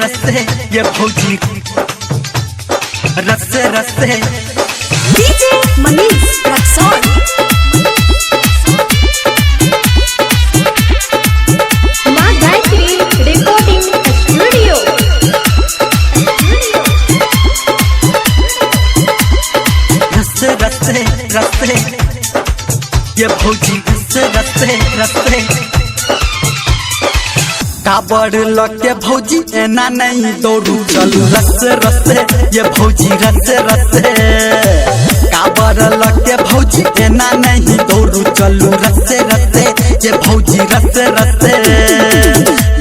रस्ते ये भौजी रस्ते रस्ते डीजे मनीष रक्सौल माँ गायत्री रिकॉर्डिंग स्टूडियो रस्ते रस्ते रस्ते ये भौजी रस्ते रस्ते रस्ते काबड़ लके भौजी एना नहीं दौड़ू चलू रस्ते रस्ते ये भौजी रस्ते रस्ते काबड़ लके भौजी एना नहीं दौड़ू चलू रस्ते रस्ते ये भौजी रस्ते रस्ते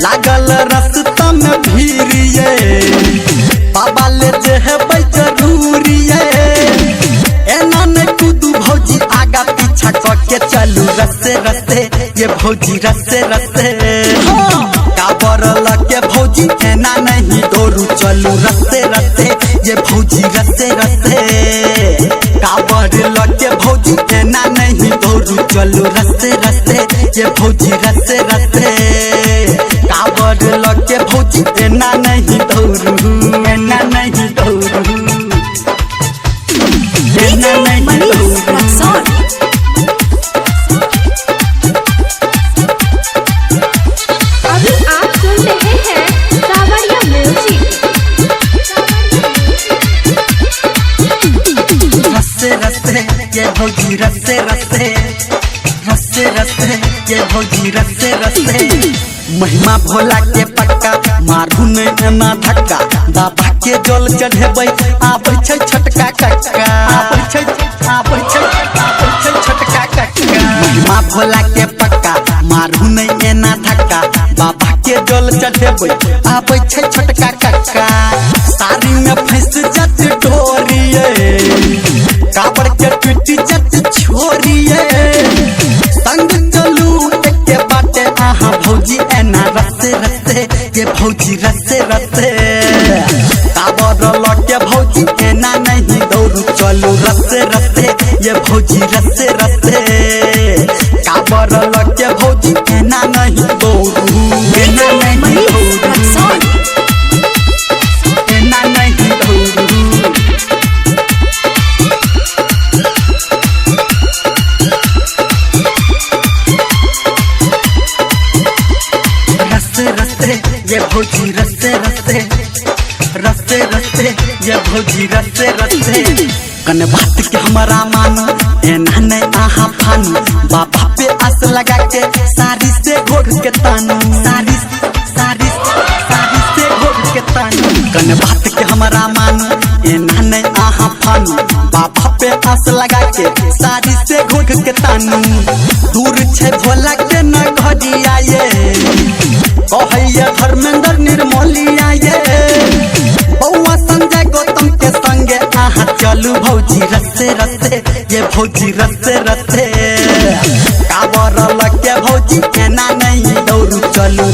लागल रास्ता में भीड़ ये बाबा ले जे है जरूरी एना नहीं कूदू भौजी आगा पीछा करके चलू रस्ते रस्ते ये भौजी रस्ते रस्ते काबर लगे भौजी एना नहीं दौड़ू चलू रस्ते रस्ते ये भौजी रस्ते रस्ते काबर लगे भौजी एना नहीं दौड़ू चलू रस्ते रस्ते ये भौजी रस्ते रस्ते काबर लगे भौजी एना नहीं दौड़ू एना नहीं दौड़ू एना नहीं मनीष दौड़ू रक्सौल अभी आप सुन रहे हैं सावरिया म्यूजिक रस्ते रस्ते ये भौजी रस्ते रस्ते रस्ते रस्ते ये भौजी रस्ते रस्ते महिमा भोला के पक्का मारू नहीं ना धक्का बाबा के जल चढ़ेबै आबै छै छोटका कक्का आबै छै छोटका कक्का महिमा भोला के पक्का मारू नहीं ना धक्का बाबा के जल चढ़ेबै आबै छै छोटका कक्का साड़ी में फंस जत डोरिए काबर के टूटी जत छोरिए संग चलू एके बाटे आहा भौजी एना रस्ते रस्ते ये भौजी रस्ते रस्ते काबर लके भौजी एना नहीं दौड़ू चलू रस्ते रस्ते ये भौजी रस्ते रस्ते काबर लके भौजी एना नहीं दौड़ू एना नहीं मनीष दौड़ू रक्सौल एना नहीं दौड़ू रस्ते रस्ते ये भौजी रस्ते रस्ते रस्ते रस्ते ये भौजी रस्ते रस्ते कन बात के हमारा मानो एना नहीं आहा फानू बाबा पे आस लगा के सारी से घोड़ के तानू सारी सारी सारी से घोड़ के तानू कन बात के हमारा मानो एना नहीं आहा फानू बाबा पे आस लगा के सारी से घोड़ के तानू दूर छे भोला के न घड़िया ये कहैया धर्मेंद्र निर्मलिया ये बउआ संजय गौतम के संगे आहा चलू भौजी रस्ते रस्ते ये भौजी रस्ते रस्ते काबर लगे भौजी एना नहीं दौड़ू चलू